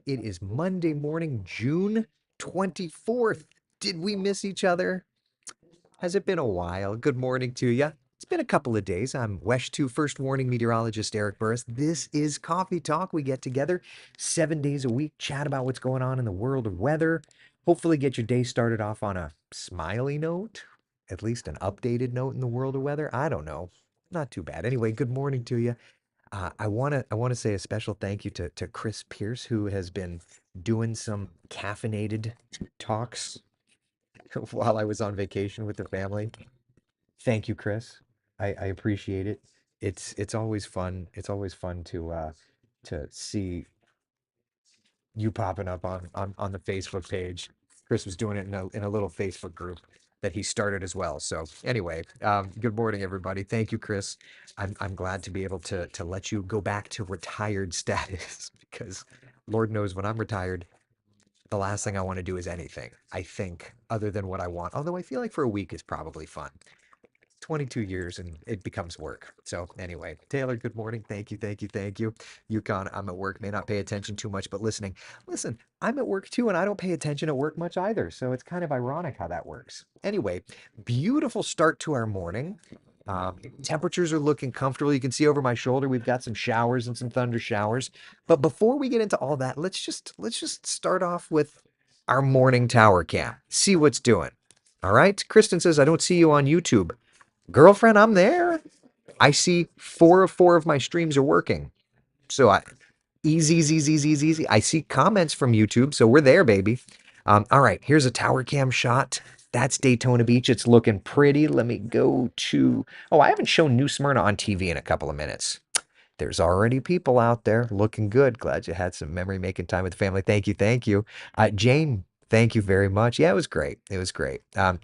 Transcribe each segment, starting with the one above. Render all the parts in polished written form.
It is Monday morning, June 24th. Did we miss each other? Has it been a while? Good morning to you. It's been a couple of days. I'm WESH 2 First Warning Meteorologist Eric Burris. This is Coffee Talk. We get together 7 days a week, chat about what's going on in the world of weather. Hopefully, get your day started off on a smiley note, at least an updated note in the world of weather. I don't know. Not too bad. Anyway, good morning to you. I wanna say a special thank you to Chris Pierce, who has been doing some caffeinated talks while I was on vacation with the family. Thank you, Chris. I appreciate it. It's always fun. It's always fun to see you popping up on the Facebook page. Chris was doing it in a little Facebook group that he started as well. So anyway, good morning, everybody. Thank you, Chris. I'm glad to be able to let you go back to retired status because Lord knows when I'm retired, the last thing I want to do is anything, I think, other than what I want. Although I feel like for a week is probably fun. 22 years and it becomes work. So anyway, Taylor, good morning. Thank you, thank you, thank you. Yukon, I'm at work, may not pay attention too much, but listening. Listen, I'm at work too, and I don't pay attention at work much either. So it's kind of ironic how that works. Anyway, beautiful start to our morning. Temperatures are looking comfortable. You can see over my shoulder, we've got some showers and some thunder showers. But before we get into all that, let's just start off with our morning tower cam. See what's doing. All right. Kristen says, I don't see you on YouTube. Girlfriend, I'm there. I see four of my streams are working. So easy, easy, easy, easy, easy. I see comments from YouTube, so we're there, baby. All right, here's a tower cam shot. That's Daytona Beach. It's looking pretty. Let me go to. Oh, I haven't shown New Smyrna on TV in a couple of minutes. There's already people out there looking good. Glad you had some memory making time with the family. Thank you. Thank you. Jane, thank you very much. Yeah, it was great. It was great.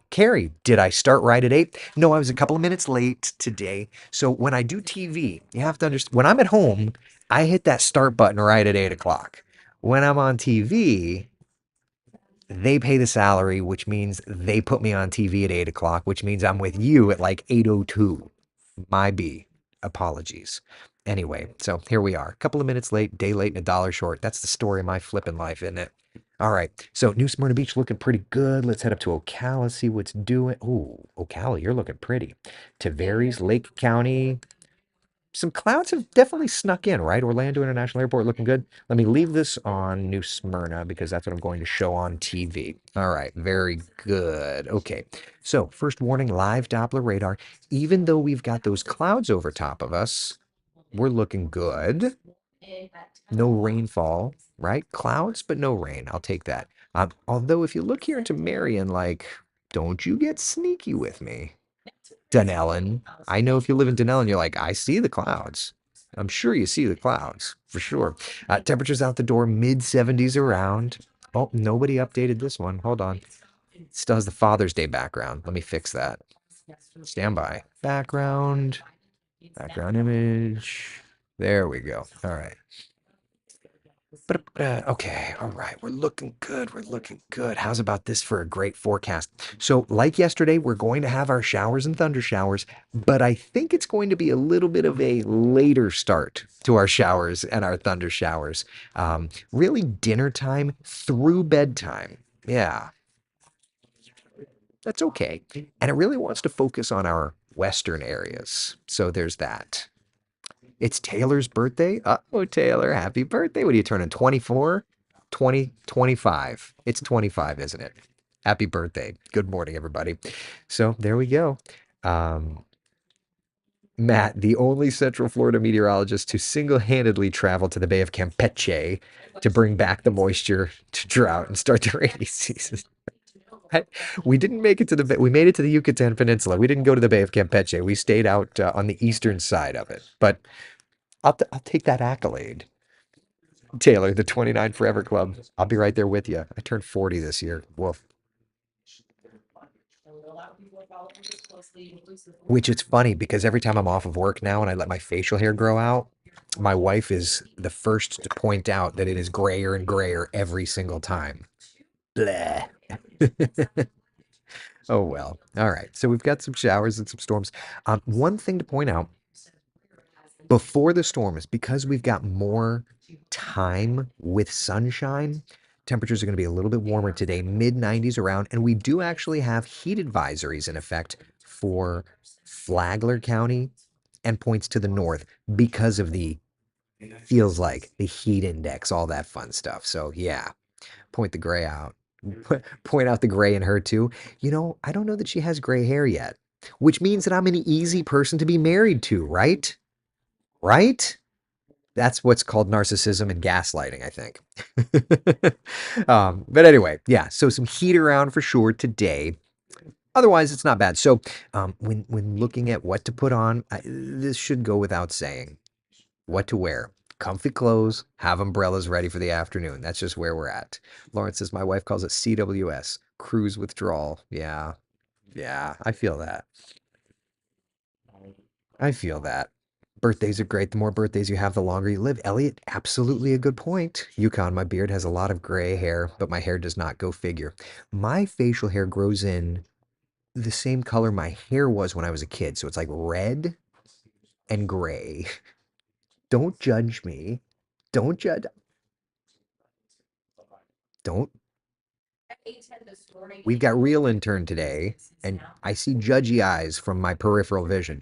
Carrie, did I start right at 8? No, I was a couple of minutes late today. So when I do TV, you have to understand, when I'm at home, I hit that start button right at 8 o'clock. When I'm on TV, they pay the salary, which means they put me on TV at 8 o'clock, which means I'm with you at like 8:02. My B. Apologies. Anyway, so here we are. A couple of minutes late, day late, and a dollar short. That's the story of my flipping life, isn't it? All right. So New Smyrna Beach looking pretty good. Let's head up to Ocala, see what's doing. Oh, Ocala, you're looking pretty. Tavares, Lake County, some clouds have definitely snuck in, right? Orlando International Airport looking good. Let me leave this on New Smyrna because that's what I'm going to show on TV. All right, very good. Okay, so first warning, live Doppler radar. Even though we've got those clouds over top of us, we're looking good. No rainfall, right? Clouds, but no rain. I'll take that. Although if you look here into Marion, like, don't you get sneaky with me. Dunellen. I know if you live in Dunellen, you're like, I see the clouds. I'm sure you see the clouds for sure. Temperatures out the door, mid 70s around. Oh, nobody updated this one. Hold on. Still has the Father's Day background. Let me fix that. Stand by. Background. Background image. There we go. All right. But okay, all right, we're looking good. We're looking good. How's about this for a great forecast? So, like yesterday, we're going to have our showers and thunder showers, but I think it's going to be a little bit of a later start to our showers and our thunder showers. Really, dinner time through bedtime. Yeah, that's okay. And it really wants to focus on our western areas. So, there's that. It's Taylor's birthday. Oh, Taylor, happy birthday. What are you turning? 24? 20, 25. It's 25, isn't it? Happy birthday. Good morning, everybody. So there we go. Um, Matt, the only Central Florida meteorologist to single-handedly travel to the Bay of Campeche to bring back the moisture to drought and start the rainy season. We didn't make it to the we made it to the Yucatan Peninsula. We didn't go to the Bay of Campeche. We stayed out on the eastern side of it. But I'll take that accolade. Taylor, the 29 Forever Club. I'll be right there with you. I turned 40 this year. Woof. Which it's funny because every time I'm off of work now and I let my facial hair grow out, my wife is the first to point out that it is grayer and grayer every single time. Blah. Oh well. All right. So we've got some showers and some storms. One thing to point out before the storms, because we've got more time with sunshine. Temperatures are going to be a little bit warmer today, mid 90s around, and we do actually have heat advisories in effect for Flagler County and points to the north because of the feels like the heat index, all that fun stuff. So, yeah, point the gray out. Point out the gray in her too. I don't know that she has gray hair yet, which means that I'm an easy person to be married to, right? Right? That's what's called narcissism and gaslighting, I think. But anyway, yeah. So some heat around for sure today. Otherwise, it's not bad. So when looking at what to put on, this should go without saying. What to wear. Comfy clothes, have umbrellas ready for the afternoon. That's just where we're at. Lawrence says my wife calls it CWS, cruise withdrawal. Yeah, yeah, I feel that. I feel that. Birthdays are great. The more birthdays you have, the longer you live. Elliot, absolutely a good point. Yukon, my beard has a lot of gray hair, but my hair does not. Go figure. My facial hair grows in the same color my hair was when I was a kid. So it's like red and gray. Don't judge me. Don't judge. Don't. We've got real intern today, and I see judgy eyes from my peripheral vision.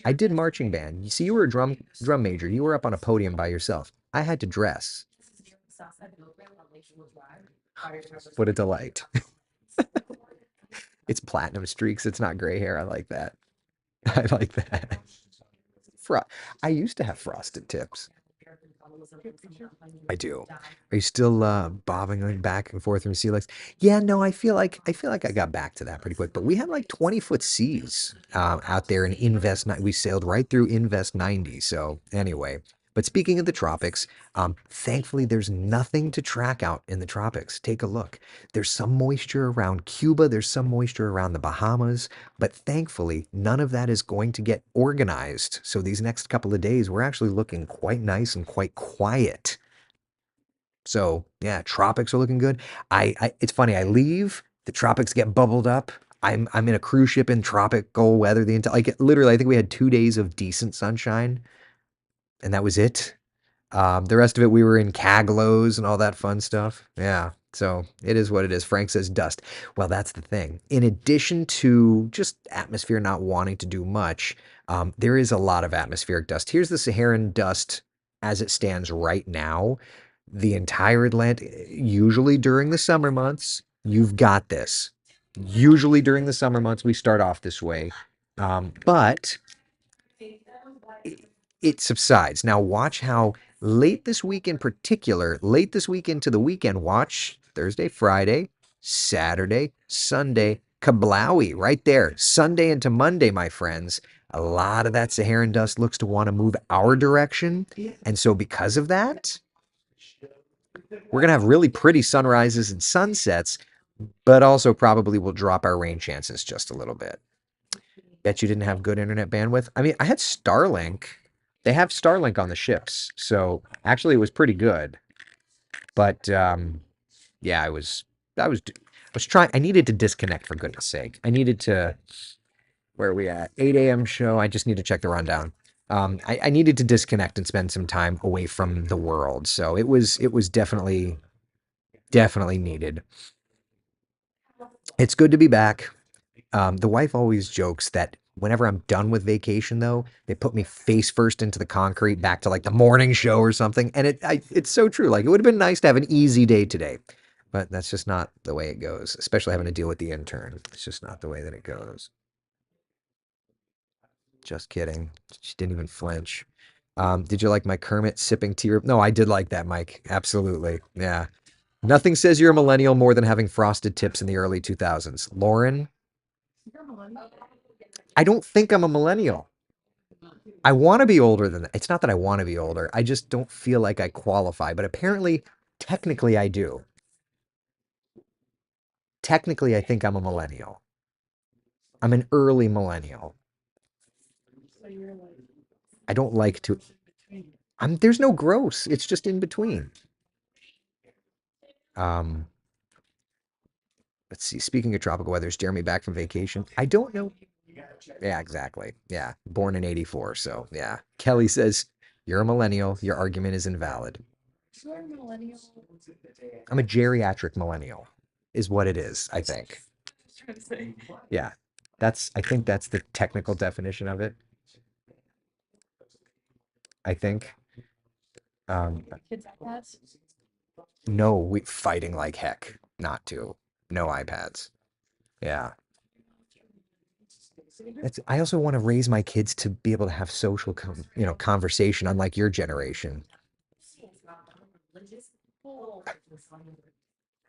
I did marching band. You see, you were a drum major. You were up on a podium by yourself. I had to dress. What a delight. It's platinum streaks. It's not gray hair. I like that. I like that. Fro- I used to have frosted tips. I do. Are you still bobbing like back and forth from sea legs? Yeah, no, I feel like I got back to that pretty quick. But we had like 20-foot seas out there in Invest. We sailed right through Invest 90. So anyway, but speaking of the tropics, thankfully there's nothing to track out in the tropics. Take a look. There's some moisture around Cuba. There's some moisture around the Bahamas. But thankfully, none of that is going to get organized. So these next couple of days, we're actually looking quite nice and quite quiet. So yeah, tropics are looking good. It's funny. I leave, the tropics get bubbled up. I'm in a cruise ship in tropical weather the entire like literally. I think we had 2 days of decent sunshine, and that was it. The rest of it, we were in Caglos and all that fun stuff. Yeah. So it is what it is. Frank says dust. Well, that's the thing. In addition to just atmosphere not wanting to do much, there is a lot of atmospheric dust. Here's the Saharan dust as it stands right now. The entire Atlantic, usually during the summer months, you've got this. Usually during the summer months, we start off this way. But it subsides. Now, watch how late this week in particular, late this week into the weekend, watch Thursday, Friday, Saturday, Sunday, kablowy right there. Sunday into Monday, my friends. A lot of that Saharan dust looks to want to move our direction. And so, because of that, we're going to have really pretty sunrises and sunsets, but also probably will drop our rain chances just a little bit. Bet you didn't have good internet bandwidth. I mean, I had Starlink. They have Starlink on the ships, so actually it was pretty good. But yeah, I was trying. I needed to disconnect for goodness sake. I needed to. Where are we at? 8 a.m. show. I just need to check the rundown. I needed to disconnect and spend some time away from the world. So it was definitely needed. It's good to be back. The wife always jokes that whenever I'm done with vacation, though, they put me face first into the concrete, back to like the morning show or something. And it's so true. Like it would have been nice to have an easy day today, but that's just not the way it goes. Especially having to deal with the intern. It's just not the way that it goes. Just kidding. She didn't even flinch. Did you like my Kermit sipping tea? No, I did like that, Mike. Absolutely. Yeah. Nothing says you're a millennial more than having frosted tips in the early 2000s. Lauren, I don't think I'm a millennial. I want to be older than that. It's not that I want to be older. I just don't feel like I qualify. But apparently, technically, I do. Technically, I think I'm a millennial. I'm an early millennial. I don't like to. There's no gross. It's just in between. Um, let's see. Speaking of tropical weather, is Jeremy back from vacation? I don't know. Yeah, exactly. Yeah, born in '84. So yeah. Kelly says you're a millennial. Your argument is invalid. You're a millennial. I'm a geriatric millennial, is what it is, I think. Trying to say. Yeah. I think that's the technical definition of it, I think. Kids iPads. No, we fighting like heck not to. No iPads. Yeah. I also want to raise my kids to be able to have social, conversation, unlike your generation. Well,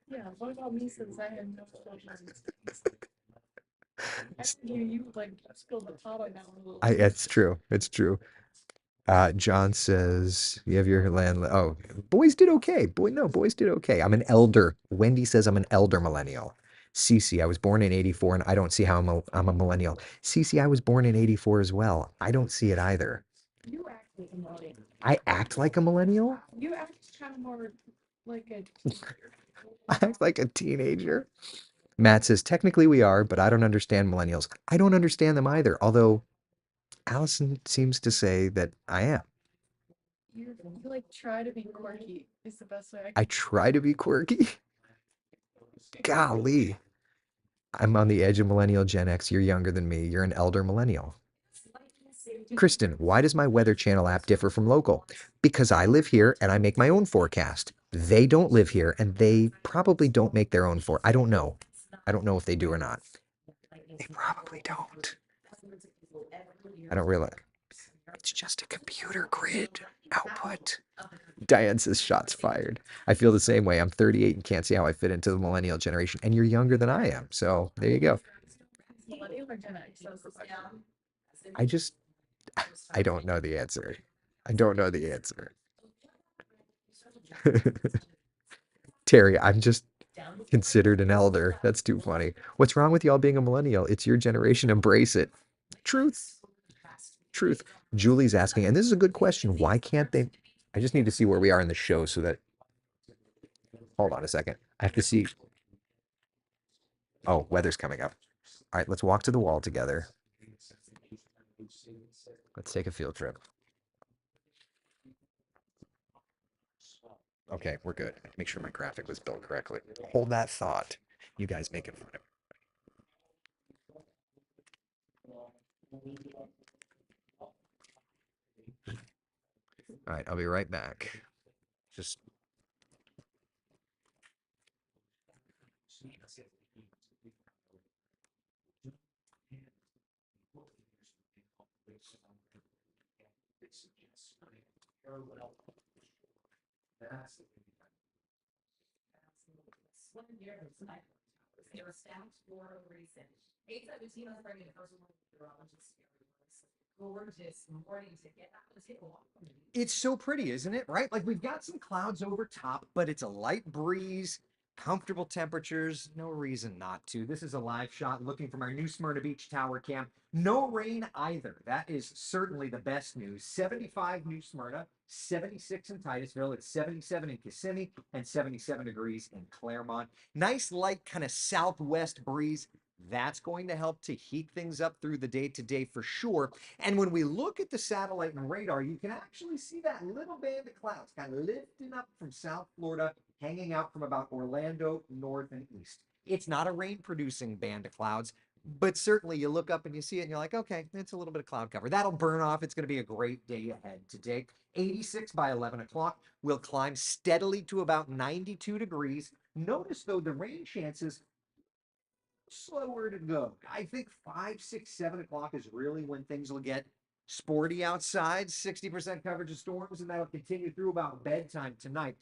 yeah. What about me since I had no children? I heard you like spilled the pot on that one a little bit. It's true. It's true. John says you have your land. Oh, boys did okay. Boys did okay. I'm an elder. Wendy says I'm an elder millennial. Cece, I was born in 84 and I don't see how I'm a millennial. Cece, I was born in 84 as well. I don't see it either. You act like a millennial. I act like a millennial? You act kind of more like a teenager. I act like a teenager. Matt says technically we are, but I don't understand millennials. I don't understand them either, although Allison seems to say that I am. You like try to be quirky is the best way I I can. try to be quirky. Golly. I'm on the edge of millennial Gen X. You're younger than me. You're an elder millennial. Kristen, why does my Weather Channel app differ from local? Because I live here and I make my own forecast. They don't live here and they probably don't make their own I don't know. I don't know if they do or not. They probably don't. I don't realize. It's just a computer grid output. Diane says shots fired. I feel the same way. I'm 38 and can't see how I fit into the millennial generation. And you're younger than I am. So there you go. Millennial or Gen X? That's the question. I just, I don't know the answer. I don't know the answer. Terry, I'm just considered an elder. That's too funny. What's wrong with y'all being a millennial? It's your generation. Embrace it. Truth. Truth. Julie's asking, and this is a good question. Why can't they? I just need to see where we are in the show so that. Hold on a second. I have to see. Oh, weather's coming up. All right, let's walk to the wall together. Let's take a field trip. Okay, we're good. Make sure my graphic was built correctly. Hold that thought. You guys making fun of me. All right, I'll be right back. Just it's so pretty, isn't it? Right? Like we've got some clouds over top, but it's a light breeze, comfortable temperatures, no reason not to. This is a live shot looking from our new Smyrna Beach Tower Camp. No rain either. That is certainly the best news. 75 New Smyrna, 76 in Titusville, it's 77 in Kissimmee, and 77 degrees in Claremont. Nice light kind of southwest breeze. That's going to help to heat things up through the day today for sure. And when we look at the satellite and radar, you can actually see that little band of clouds kind of lifting up from South Florida, hanging out from about Orlando, north and east. It's not a rain producing band of clouds, but certainly you look up and you see it and you're like, okay, it's a little bit of cloud cover. That'll burn off. It's going to be a great day ahead today. 86 by 11 o'clock. We'll climb steadily to about 92 degrees. Notice though, the rain chances slower to go. I think 5, 6, 7 o'clock is really when things will get sporty outside. 60% coverage of storms, and that'll continue through about bedtime tonight.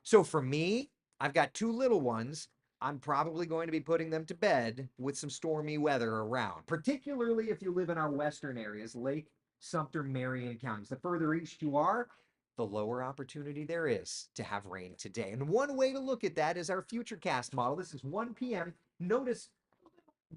So for me, I've got two little ones. I'm probably going to be putting them to bed with some stormy weather around, particularly if you live in our western areas, Lake, Sumter, Marion counties. The further east you are, the lower opportunity there is to have rain today. And one way to look at that is our futurecast model. This is 1 p.m. Notice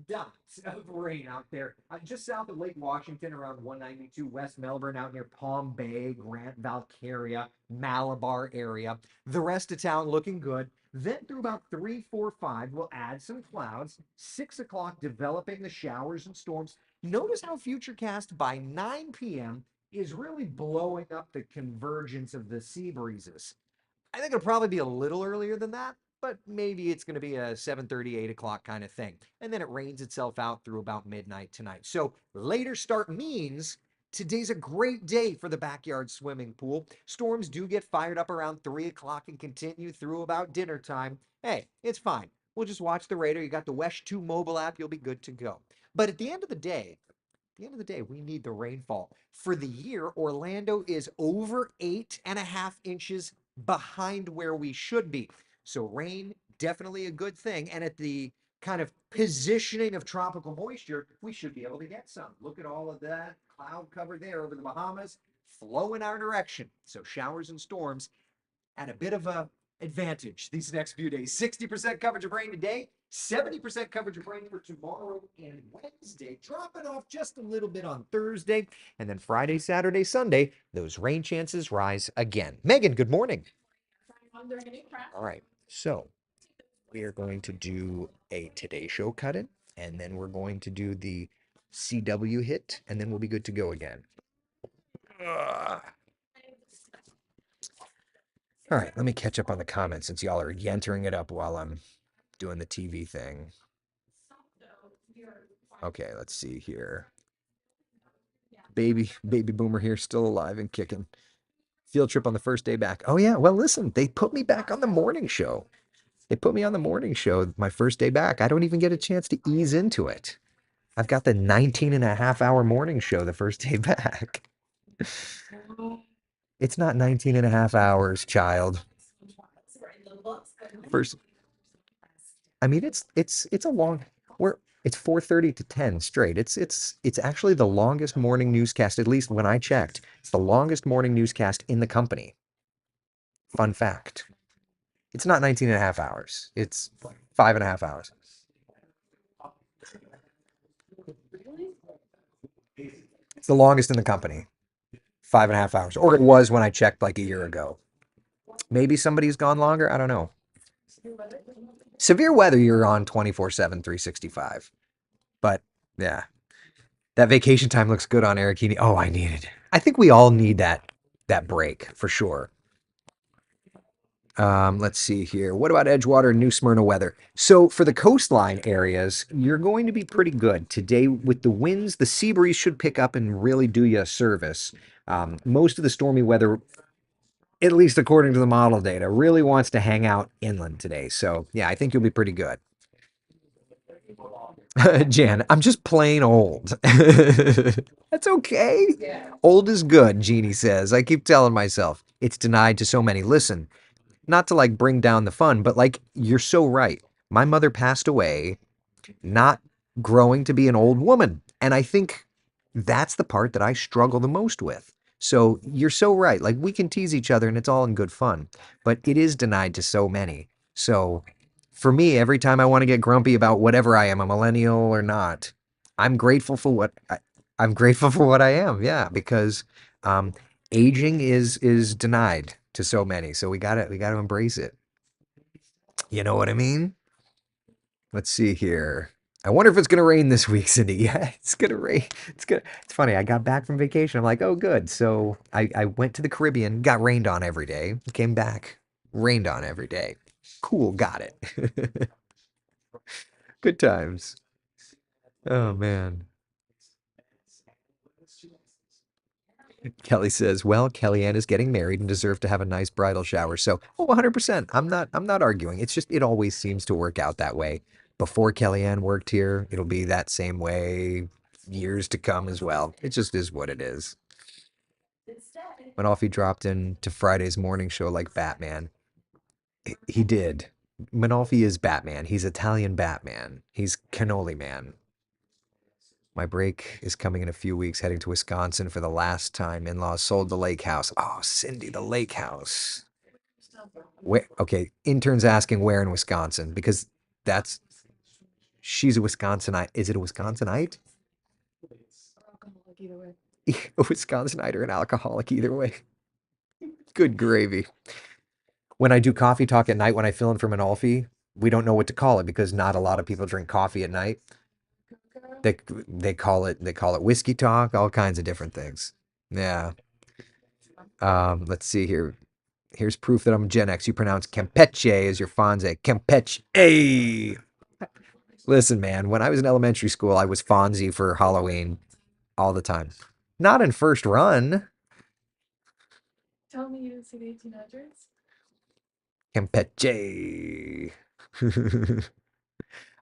dots of rain out there just south of Lake Washington around 192, West Melbourne out near Palm Bay, Grant, Valkyria, Malabar area. The rest of town looking good. Then through about 3, 4, 5, we'll add some clouds. 6 o'clock developing the showers and storms. Notice how Futurecast by 9 p.m. is really blowing up the convergence of the sea breezes. I think it'll probably be a little earlier than that, but maybe it's going to be a 7:30, 8 o'clock kind of thing. And then it rains itself out through about midnight tonight. So later start means today's a great day for the backyard swimming pool. Storms do get fired up around 3 o'clock and continue through about dinner time. Hey, it's fine. We'll just watch the radar. You got the Wesh 2 mobile app. You'll be good to go. But at the end of the day, we need the rainfall. For the year, Orlando is over 8.5 inches behind where we should be. So rain, definitely a good thing. And at the kind of positioning of tropical moisture, we should be able to get some. Look at all of that cloud cover there over the Bahamas, flow in our direction. So showers and storms at a bit of a advantage these next few days. 60% coverage of rain today, 70% coverage of rain for tomorrow and Wednesday, dropping off just a little bit on Thursday. And then Friday, Saturday, Sunday, those rain chances rise again. Megan, good morning. All right. So we are going to do a Today Show cut in, and then we're going to do the CW hit, and then we'll be good to go again. Ugh. All right, let me catch up on the comments since y'all are yentering it up while I'm doing the TV thing. Okay, let's see here. Baby boomer here, still alive and kicking. Field trip on the first day back. Oh yeah, well listen, they put me back on the morning show. They put me on the morning show my first day back. I don't even get a chance to ease into it. I've got the 19 and a half hour morning show the first day back. It's not 19 and a half hours, child. First, I mean, it's a long. We're it's 4:30 to 10 straight. It's actually the longest morning newscast, at least when I checked. It's the longest morning newscast in the company. Fun fact. It's not 19 and a half hours. It's 5.5 hours. It's the longest in the company. 5.5 hours. Or it was when I checked like a year ago. Maybe somebody's gone longer. I don't know. Severe weather, you're on 24/7, 365. But yeah. That vacation time looks good on Eric Heaney. Oh, I need it. I think we all need that break for sure. Let's see here. What about Edgewater and New Smyrna weather? So for the coastline areas, you're going to be pretty good today with the winds. The sea breeze should pick up and really do you a service. Most of the stormy weather, at least according to the model data, really wants to hang out inland today. So yeah, I think you'll be pretty good. Jan, I'm just plain old. That's okay. Old is good, Jeannie says. I keep telling myself it's denied to so many. Listen, not to like bring down the fun, but like you're so right. My mother passed away not growing to be an old woman. And I think that's the part that I struggle the most with. So you're so right. Like we can tease each other and it's all in good fun, but it is denied to so many. So for me, every time I want to get grumpy about whatever I am, a millennial or not, I'm grateful for I'm grateful for what I am. Yeah, because um, aging is denied to so many. So we gotta embrace it. You know what I mean? Let's see here. I wonder if it's gonna rain this week, Cindy. Yeah, it's gonna rain. It's funny. I got back from vacation. I'm like, oh, good. So I went to the Caribbean, got rained on every day. Came back, rained on every day. Cool, got it. Good times. Oh man. Kelly says, "Well, Kellyanne is getting married and deserves to have a nice bridal shower." So, oh, 100%. I'm not arguing. It's just it always seems to work out that way. Before Kellyanne worked here, it'll be that same way years to come as well. It just is what it is. Manolfi dropped in to Friday's morning show like Batman. He did. Manolfi is Batman. He's Italian Batman. He's Cannoli Man. My break is coming in a few weeks, heading to Wisconsin for the last time. In-laws sold the lake house. Oh, Cindy, the lake house. Where? Okay, intern's asking where in Wisconsin because that's she's a Wisconsinite. Is it a Wisconsinite? A Wisconsinite or an alcoholic, either way. Good gravy. When I do coffee talk at night, when I fill in for Manolfi, we don't know what to call it because not a lot of people drink coffee at night. They they call it whiskey talk, all kinds of different things. Yeah. Let's see here. Here's proof that I'm Gen X. You pronounce Campeche as your Fonzie. Campeche. Listen, man, when I was in elementary school, I was Fonzie for Halloween all the time. Not in first run. Tell me you didn't see the 1800s. Campeche.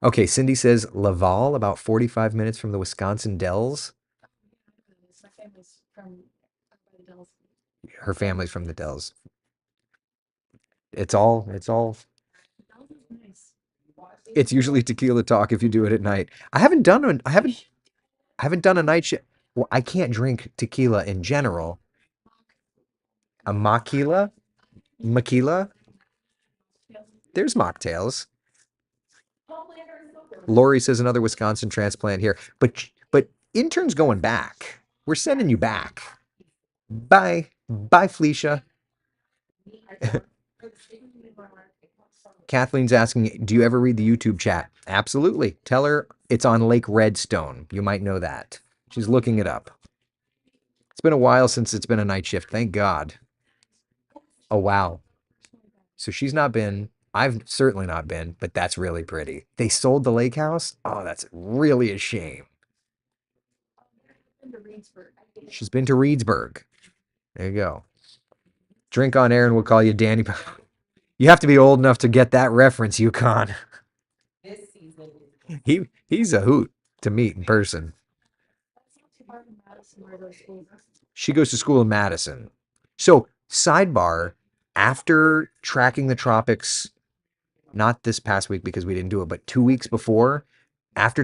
Okay, Cindy says Laval, about 45 minutes from the Wisconsin Dells. My family's from up by the Dells. Her family's from the Dells. It's all Dells is nice. it's usually tequila talk if you do it at night. I haven't done a night shift. Well, I can't drink tequila in general. A maquila? Maquila? There's mocktails. Lori says another Wisconsin transplant here. But intern's going back. We're sending you back. Bye. Bye, Felicia. Kathleen's asking, do you ever read the YouTube chat? Absolutely. Tell her it's on Lake Redstone. You might know that. She's looking it up. It's been a while since it's been a night shift. Thank God. Oh, wow. So she's not been. I've certainly not been, but that's really pretty. They sold the lake house? Oh, that's really a shame. She's been to Reedsburg. There you go. Drink on air and we'll call you Danny. You have to be old enough to get that reference, Yukon. He's a hoot to meet in person. She goes to school in Madison. So, sidebar, after tracking the tropics, not this past week because we didn't do it, but 2 weeks before, after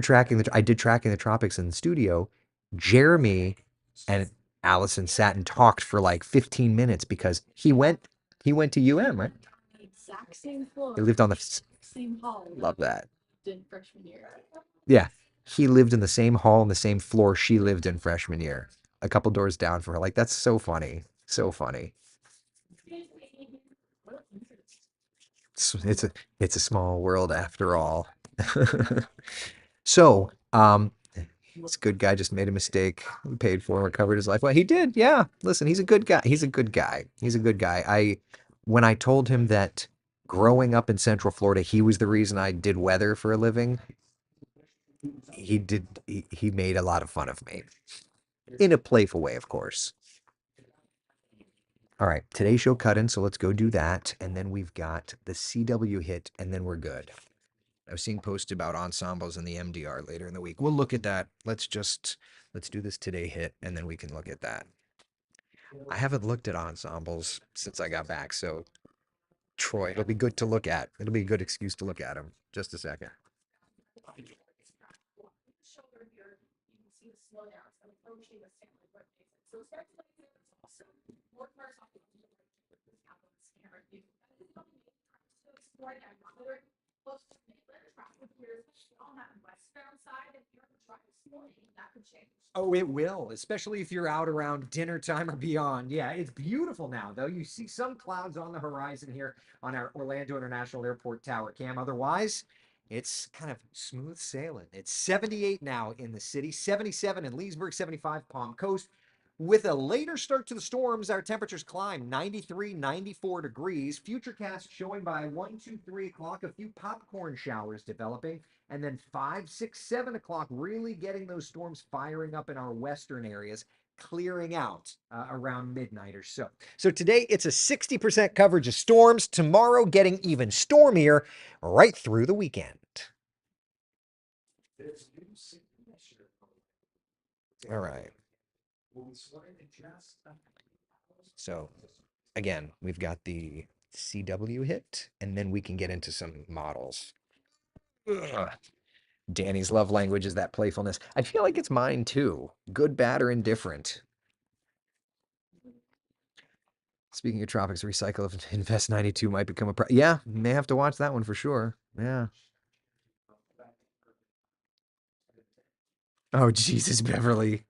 I did tracking the tropics in the studio, Jeremy and Allison sat and talked for like 15 minutes because he went to UM, right? Exact same floor. He lived on the Same hall. love that. In freshman year. Yeah. He lived in the same hall and the same floor she lived in freshman year. A couple doors down from her. Like, that's so funny. So funny. It's a small world after all. So, this good guy just made a mistake. He paid for and recovered his life. Well, he did. Yeah. Listen, he's a good guy. He's a good guy. He's a good guy. When I told him that growing up in Central Florida, he was the reason I did weather for a living, he made a lot of fun of me. In a playful way, of course. All right, today's show cut in, so let's go do that. And then we've got the CW hit, and then we're good. I was seeing posts about ensembles in the MDR later in the week. We'll look at that. Let's do this today hit, and then we can look at that. I haven't looked at ensembles since I got back, so Troy, it'll be good to look at. It'll be a good excuse to look at them. Just a second. Oh, it will, especially if you're out around dinner time or beyond. Yeah, it's beautiful now, though. You see some clouds on the horizon here on our Orlando International Airport tower cam. Otherwise, it's kind of smooth sailing. It's 78 now in the city, 77 in Leesburg, 75 Palm Coast. With a later start to the storms, our temperatures climb 93, 94 degrees. Futurecast showing by 1, 2, 3 o'clock, a few popcorn showers developing. And then 5, 6, 7 o'clock, really getting those storms firing up in our western areas, clearing out around midnight or so. So today it's a 60% coverage of storms. Tomorrow getting even stormier right through the weekend. All right. So again, we've got the CW hit, and then we can get into some models. Ugh. Danny's love language is that playfulness. I feel like it's mine too. Good, bad, or indifferent. Speaking of tropics, recycle if Invest 92 might become yeah, may have to watch that one for sure. Yeah. Oh, Jesus, Beverly.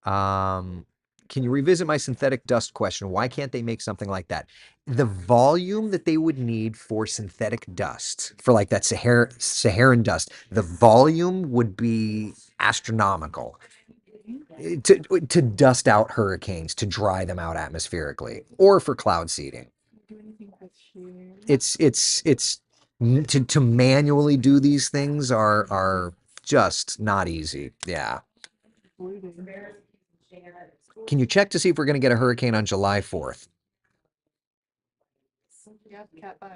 Can you revisit my synthetic dust question? Why can't they make something like that? The volume that they would need for synthetic dust, for like that Saharan dust, the volume would be astronomical. to dust out hurricanes, to dry them out atmospherically, or for cloud seeding. Do anything with shear. It's to manually do these things are just not easy. Yeah. Including. Can you check to see if we're going to get a hurricane on July 4th? Yeah, cat 5.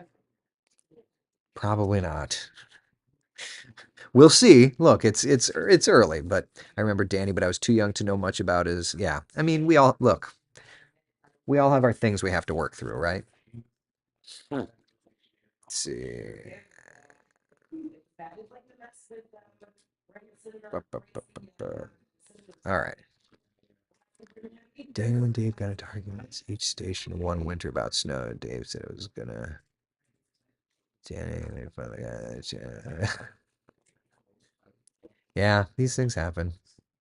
Probably not. We'll see. Look, it's early, but I remember Danny, but I was too young to know much about his. Yeah, I mean, we all have our things we have to work through, right? Let's see. All right. Daniel and Dave got into arguments each station one winter about snow. Dave said it was gonna. Danny, they finally got. Yeah, these things happen.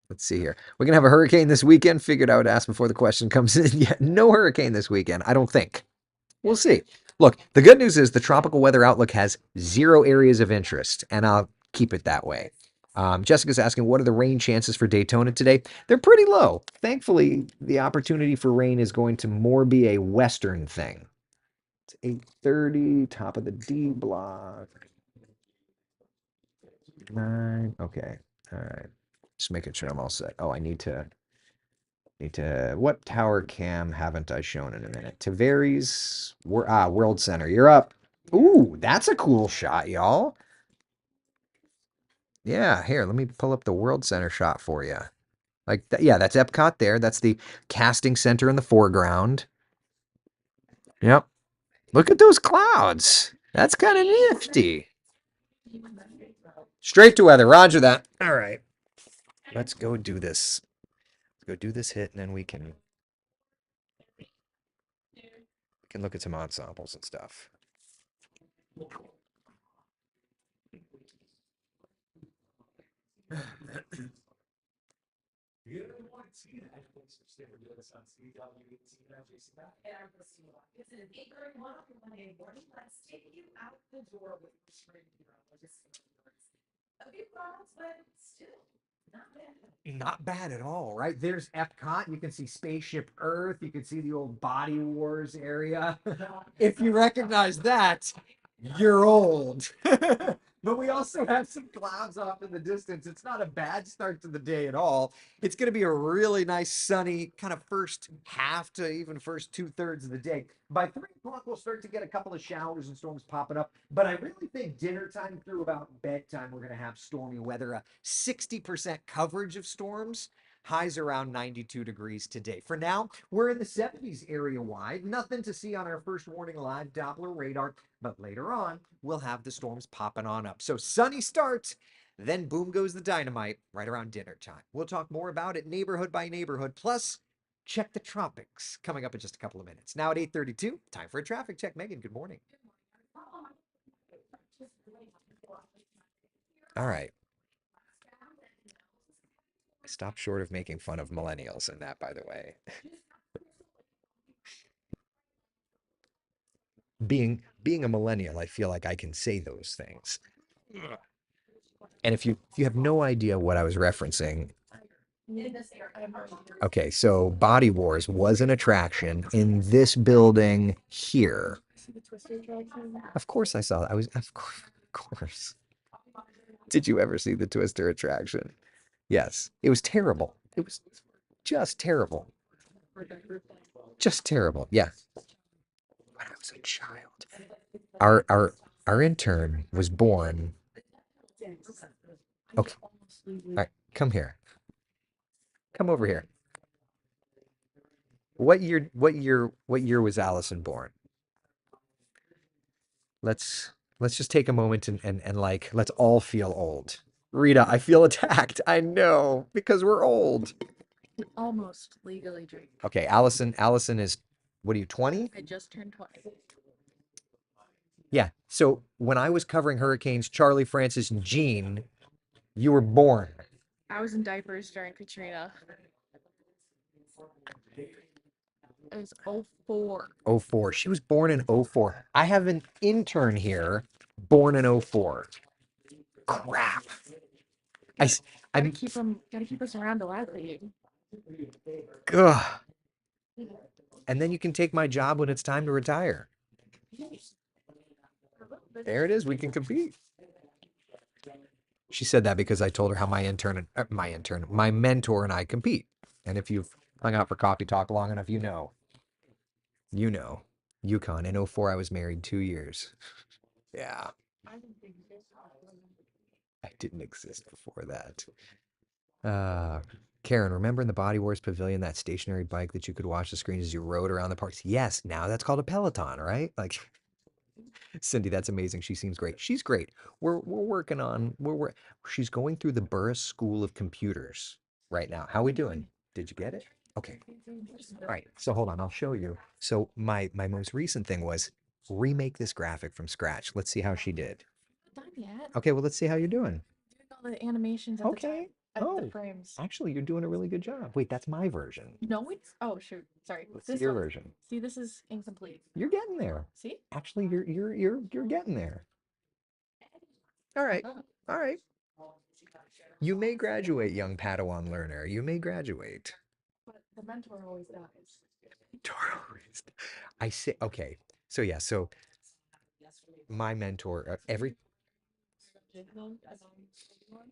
Let's see here. We're gonna have a hurricane this weekend. Figured I would ask before the question comes in. Yeah, no hurricane this weekend. I don't think. We'll see. Look, the good news is the tropical weather outlook has 0 areas of interest, and I'll keep it that way. Jessica's asking, what are the rain chances for Daytona today? They're pretty low. Thankfully, the opportunity for rain is going to more be a western thing. It's 8:30, top of the D block. 9. Okay. All right. Just making sure I'm all set. Oh, I need to what tower cam haven't I shown in a minute? Tavares, World Center. You're up. Ooh, that's a cool shot, y'all. Yeah, here, let me pull up the World Center shot for you. Like, yeah, that's Epcot there. That's the casting center in the foreground. Yep. Look at those clouds. That's kind of nifty. Straight to weather. Roger that. All right. Let's go do this. Let's go do this hit, and then we can look at some ensembles and stuff. Not bad at all, right? There's Epcot. You can see Spaceship Earth. You can see the old Body Wars area. If you recognize that, you're old. But we also have some clouds off in the distance. It's not a bad start to the day at all. It's going to be a really nice, sunny kind of first half to even first 2/3 of the day. By 3 o'clock, we'll start to get a couple of showers and storms popping up. But I really think dinner time through about bedtime, we're going to have stormy weather, a 60% coverage of storms. Highs around 92 degrees today. For now, we're in the 70s area wide. Nothing to see on our first warning live Doppler radar. But later on, we'll have the storms popping on up. So sunny starts, then boom goes the dynamite right around dinner time. We'll talk more about it neighborhood by neighborhood. Plus, check the tropics coming up in just a couple of minutes. Now at 8:32, time for a traffic check. Megan, good morning. All right. I stopped short of making fun of millennials in that, by the way. Being a millennial, I feel like I can say those things. And if you have no idea what I was referencing, okay, so Body Wars was an attraction in this building here. Of course I saw that. Of course. Did you ever see the Twister attraction? Yes. It was terrible. It was just terrible. Just terrible. Yeah. When I was a child. Our intern was born. Okay. All right, come here. Come over here. What year was Allison born? Let's just take a moment and like let's all feel old. Rita, I feel attacked. I know because we're old. Almost legally drink. Okay, Allison is what are you, 20? I just turned 20. Yeah. So when I was covering hurricanes, Charlie, Francis, and Jean, you were born. I was in diapers during Katrina. It was 04. 04. She was born in 04. I have an intern here born in 04. Crap. I'm Gotta keep us around a lot for you. ugh. And then you can take my job when it's time to retire. There it is. We can compete. She said that because I told her how my mentor and I compete. And if you've hung out for coffee talk long enough, you know. You know. Yukon. In '04, I was married 2 years. Yeah. I didn't exist before that. Uh, Karen, remember in the Body Wars Pavilion that stationary bike that you could watch the screen as you rode around the parks? Yes, now that's called a Peloton, right? Like Cindy, that's amazing. She seems great. She's great. We're working on she's going through the Burris School of Computers right now. How we doing? Did you get it? Okay. All right. So hold on, I'll show you. So my most recent thing was remake this graphic from scratch. Let's see how she did. Not done yet. Okay, well let's see how you're doing. Doing all the animations at the time. Okay. At the Oh, frames. actually, you're doing a really good job. Wait, that's my version. No, it's oh shoot. Sorry. Let's see This your one. version. See, this is incomplete. You're getting there. See? Actually, you're getting there. All right. Oh. All right. You may graduate, young Padawan learner. You may graduate. But the mentor always dies. Terrorist. I say okay. So yeah, so my mentor, every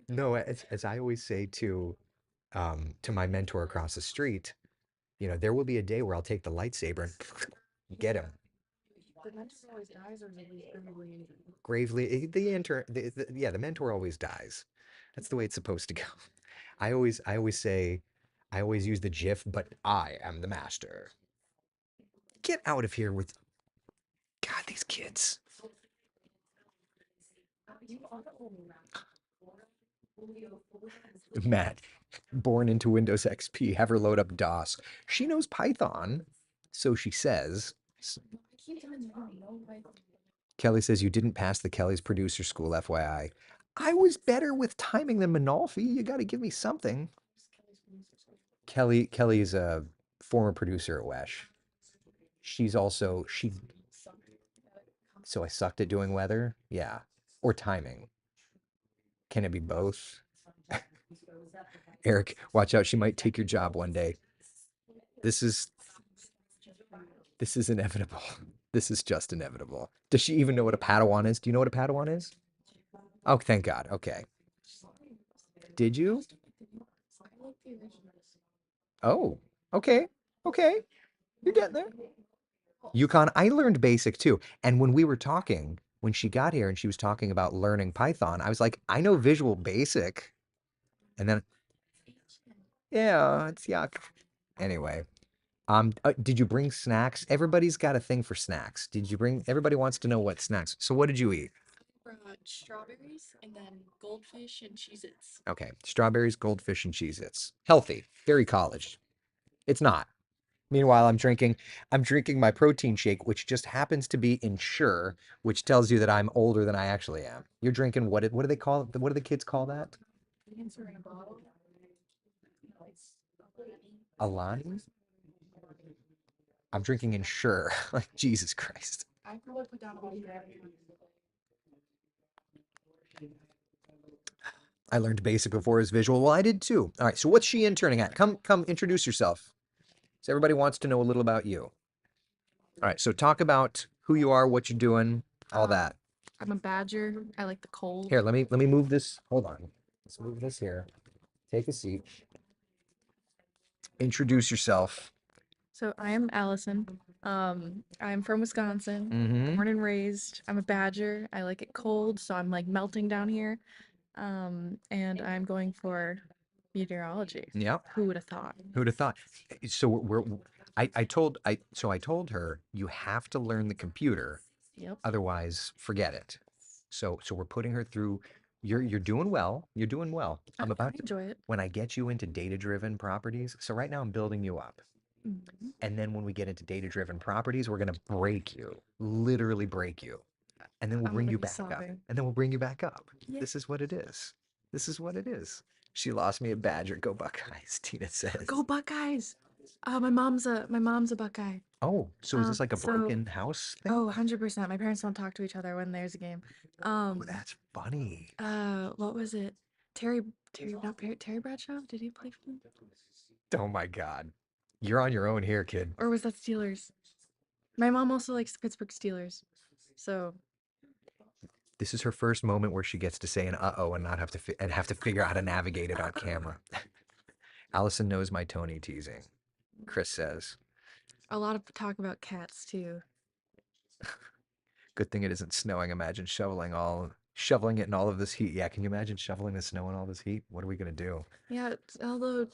no, as I always say to my mentor across the street, there will be a day where I'll take the lightsaber and get him. The mentor always dies, or is it gravely injured? Gravely, the mentor always dies. That's the way it's supposed to go. I always use the GIF, but I am the master. Get out of here with God, these kids. Matt, born into Windows XP, have her load up DOS. She knows Python, so she says. Kelly says you didn't pass the Kelly's producer school, FYI. I was better with timing than Manolfi. You got to give me something. Kelly is a former producer at Wesh. She's also she. So I sucked at doing weather, yeah, or timing. Can it be both? Eric, watch out. She might take your job one day. This is inevitable. This is just inevitable. Does she even know what a Padawan is? Do you know what a Padawan is? Oh, thank God. Okay. Did you? Oh, okay. Okay. You're getting there. Yukon, I learned basic too. And when we were talking, when she got here and she was talking about learning Python, I was like, I know Visual Basic. And then, yeah, it's yuck. Anyway, did you bring snacks? Everybody's got a thing for snacks. Everybody wants to know what snacks. So what did you eat? Strawberries and then goldfish and Cheez-Its. Okay, strawberries, goldfish, and Cheez-Its. Healthy, very college. It's not. Meanwhile, I'm drinking my protein shake, which just happens to be Ensure, which tells you that I'm older than I actually am. You're drinking what do they call it? What do the kids call that? Answer in a bottle. Alani? I'm drinking Ensure. Like Jesus Christ. I probably put down about gravity. I learned basic before as visual. Well, I did too. All right, so what's she interning at? Come introduce yourself. So everybody wants to know a little about you. All right, so talk about who you are, what you're doing, all that. I'm a badger. I like the cold. Here, let me move this. Hold on. Let's move this here. Take a seat. Introduce yourself. So I am Allison. I'm from Wisconsin, Mm-hmm. born and raised. I'm a badger. I like it cold, so I'm like melting down here. And I'm going for meteorology. Yep. Who would have thought? Who'd have thought? So I told her you have to learn the computer, Yep. otherwise forget it. So we're putting her through. You're doing well. You're doing well. I'm I about to enjoy it. when I get you into data-driven properties. So right now I'm building you up. Mhm. And then when we get into data-driven properties, we're gonna break you, literally break you. And then we'll I'm bring gonna you be back up. sobbing. And then we'll bring you back up. Yeah. This is what it is. This is what it is. She lost me a badger. Go Buckeyes, Tina says. Go Buckeyes! My mom's a Buckeye. Oh, so is this like a So broken house thing? oh, 100%. My parents don't talk to each other when there's a game. Oh, that's funny. What was it? Terry, Terry Bradshaw. Did he play for them? Oh my God. You're on your own here, kid. Or was that Steelers? My mom also likes the Pittsburgh Steelers. So This is her first moment where she gets to say an uh-oh and not have to and have to figure out how to navigate it on camera. Allison knows my Tony teasing. Chris says, a lot of talk about cats too. good thing it isn't snowing. Imagine shoveling it in all of this heat. Yeah, can you imagine shoveling the snow in all this heat? What are we gonna do? Yeah, although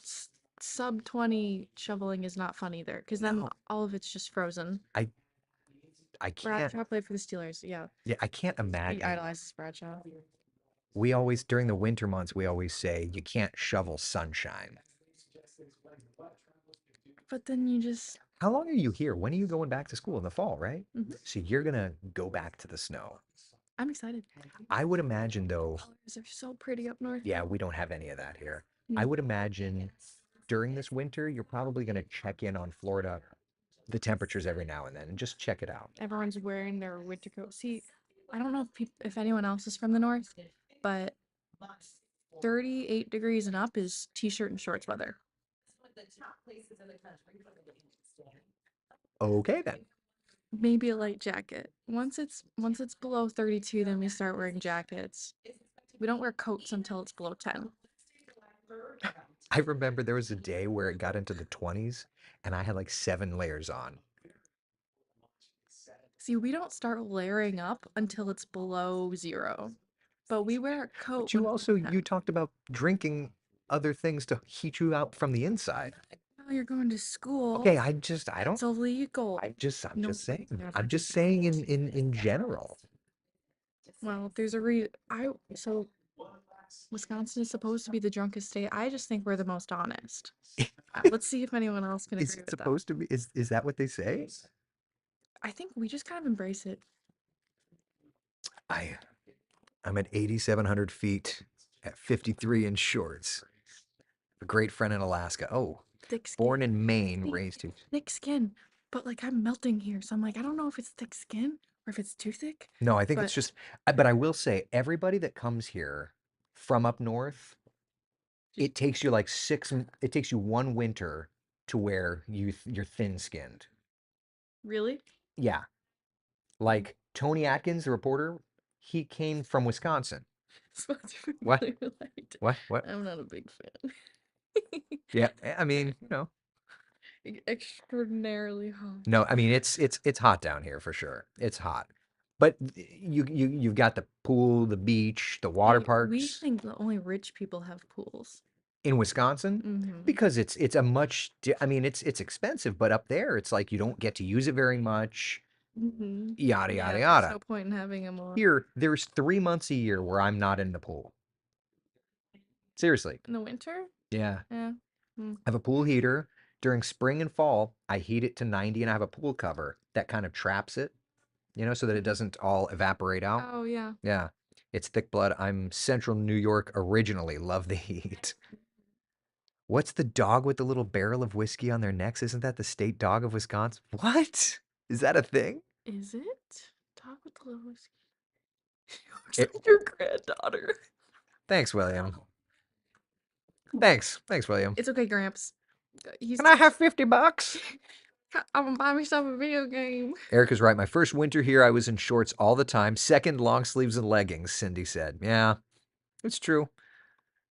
sub 20 shoveling is not fun either, because then No, all of it's just frozen. I I can't. Bradshaw played for the Steelers. Yeah, Yeah, I can't he imagine. idolizes Bradshaw. We always during the winter months we always say you can't shovel sunshine. But then you just, How long are you here? When are you going back to school? In the fall, right? mhm. So you're gonna go back to the snow. I'm excited. I would imagine though, Colors are so pretty up north. yeah, we don't have any of that here. I Mm. would imagine during this winter, you're probably gonna check in on Florida, the temperatures every now and then, and just check it out. Everyone's wearing their winter coat. See, I don't know if anyone else is from the north, but 38 degrees and up is t-shirt and shorts weather. Okay then. Maybe a light jacket. Once it's below 32, then we start wearing jackets. We don't wear coats until it's below 10. I remember there was a day where it got into the 20s and I had like 7 layers on. See, we don't start layering up until it's below 0. But we wear a coat But when you it's also below 10. you talked about drinking other things to heat you out from the inside. Now you're going to school. Okay, I don't It's illegal. I'm No, just saying. never. I'm just saying in general. Well, there's a so Wisconsin is supposed to be the drunkest state. I just think we're the most honest. Let's see if anyone else can Is agree it with that. supposed to be is that what they say? I think we just kind of embrace it. I I'm at 8,700 feet at 53 in shorts. A great friend in Alaska. Oh, Thick skin. born in Maine, See, raised in. thick skin. But like I'm melting here, so I'm like, I don't know if it's thick skin or if it's too thick. No, I think it's But just but I will say everybody that comes here from up north, it takes you like it takes you one winter to where you're thin-skinned. really? Yeah. Like Tony Atkins, the reporter, he came from Wisconsin. Supposed to be What? really light. What? I'm not a big fan. Yeah, I mean, Extraordinarily hot. no, I mean it's hot down here for sure. It's hot. But you've got the pool, the beach, the water See, we parks think that only rich people have pools. in Wisconsin Mm-hmm. because it's a I mean it's expensive, but up there it's like you don't get to use it very much, Mm-hmm. yada Yeah, yada there's yada. no point in having them all. Here there's 3 months a year where I'm not in the pool. Seriously. In the winter? Yeah. Yeah. I have a pool heater. During spring and fall, I heat it to 90 and I have a pool cover that kind of traps it, so that it doesn't all evaporate out. Oh, yeah. Yeah. It's thick blood. I'm Central New York originally. Love the heat. What's the dog with the little barrel of whiskey on their necks? Isn't that the state dog of Wisconsin? What? Is that a thing? Is it? Talk with the little whiskey. She looks It, like your granddaughter. thanks, William. Thanks, William. It's okay, Gramps. He's Can I have $50? I'm gonna buy myself a video game. Erica's right. My first winter here, I was in shorts all the time. Second, long sleeves and leggings, Cindy said. Yeah, it's true.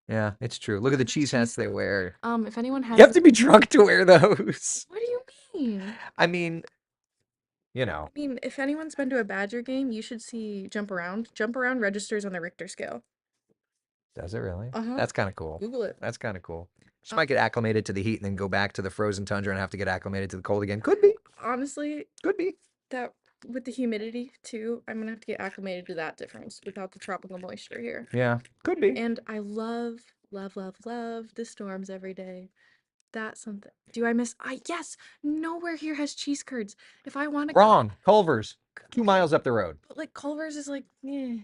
Yeah, it's true. Look at the cheese hats they wear. If anyone You have has, to be drunk to wear those. what do you mean? I mean, you know, I mean, if anyone's been to a Badger game, you should see Jump Around. Jump Around registers on the Richter scale. does it really? Uh-huh. That's kind of cool. Google it. That's kind of cool. She Uh, might get acclimated to the heat and then go back to the frozen tundra and have to get acclimated to the cold again. Could be. Honestly, Could be. that with the humidity too, I'm gonna have to get acclimated to that difference without the tropical moisture here. Yeah, could be. And I love, love, love, love the storms every day. That's something. Do I miss? Yes. Nowhere here has cheese curds. If I want to, Wrong. Culver's, 2 miles up the road. but like Culver's is like, eh.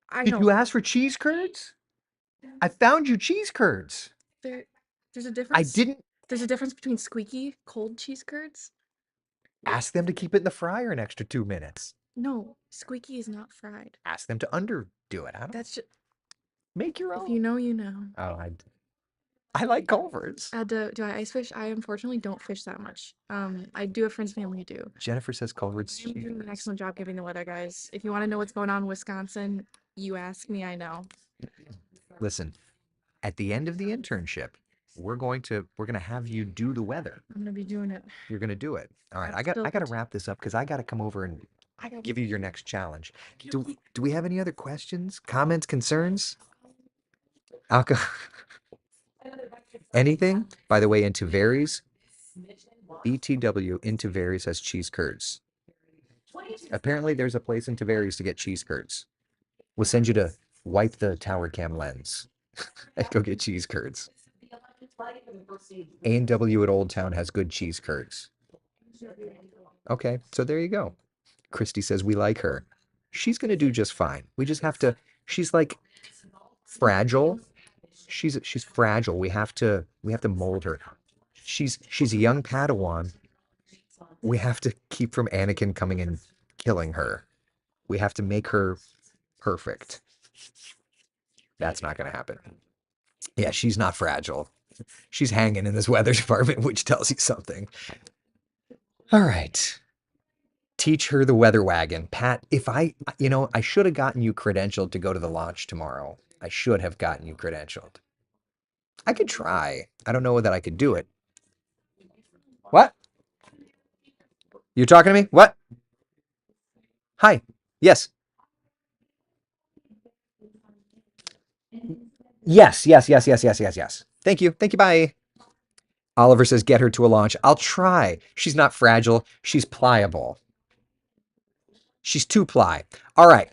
I Did know you ask for cheese curds? I found you cheese curds. there. There's a I difference. didn't There's a difference between squeaky cold cheese curds. ask them to keep it in the fryer an extra 2 minutes. No, squeaky is not fried. Ask them to underdo it. I don't. That's just Make your If you own. know, you know. Oh, I like Culver's. Do I ice fish? I unfortunately don't fish that much. I do have friends and family who do. Jennifer says Culver's. I'm doing an excellent job giving the weather, guys. If you want to know what's going on in Wisconsin, you ask me, I know. Listen, at the end of the internship, we're gonna have you do the weather. I'm gonna be doing it. You're gonna do it. All right, I'm I gotta stoked. wrap this up because I gotta come over and give you your next challenge. Do we have any other questions, comments, concerns? Alcohol, anything? By the way, into varies. BTW into varies has cheese curds. Apparently, there's a place in Tavares to get cheese curds. We'll send you to wipe the tower cam lens and go get cheese curds. A&W at Old Town has good cheese curds. Okay, so there you go. Christy says we like her. She's gonna do just fine. We just have to. She's like fragile. She's fragile. We have to mold her. She's a young Padawan. We have to keep from Anakin coming and killing her. We have to make her perfect. That's not gonna happen. Yeah, she's not fragile. She's hanging in this weather department, which tells you something. All right. Teach her the weather wagon. Pat, if I should have gotten you credentialed to go to the launch tomorrow. I should have gotten you credentialed. I could try. I don't know that I could do it. What? You talking to me? What? Hi. Yes. Yes, yes, yes, yes, yes, yes, yes. Thank you. Thank you. Bye. Oliver says, get her to a launch. I'll try. She's not fragile. She's pliable. She's two ply. All right.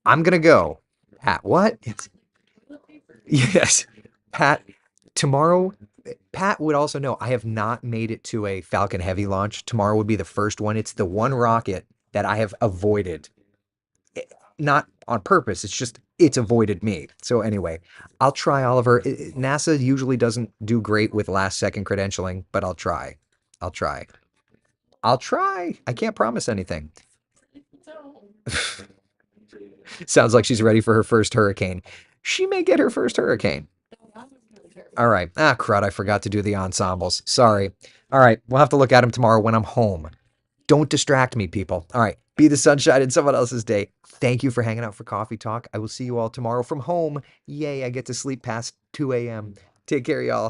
I'm going to go. Pat, what? Yes. Pat, tomorrow, Pat would also know I have not made it to a Falcon Heavy launch. Tomorrow would be the first one. It's the one rocket that I have avoided. Not on purpose. It's avoided me. So anyway, I'll try, Oliver. NASA usually doesn't do great with last second credentialing, but I'll try. I'll try. I'll try. I can't promise anything. Sounds like she's ready for her first hurricane. She may get her first hurricane. All right. Ah, crud. I forgot to do the ensembles. Sorry. All right. We'll have to look at them tomorrow when I'm home. Don't distract me, people. All right. Be the sunshine in someone else's day. Thank you for hanging out for coffee talk. I will see you all tomorrow from home. Yay. I get to sleep past 2 a.m. Take care, y'all.